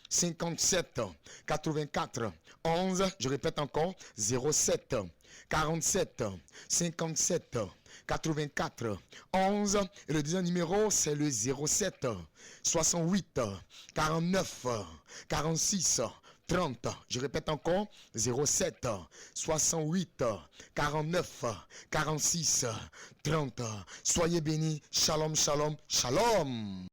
57 84 11. Je répète encore, 07 47 57 84 11. Et le deuxième numéro, c'est le 07 68 49 46 30. Je répète encore, 07 68 49 46 30. Soyez bénis. Shalom, shalom, shalom.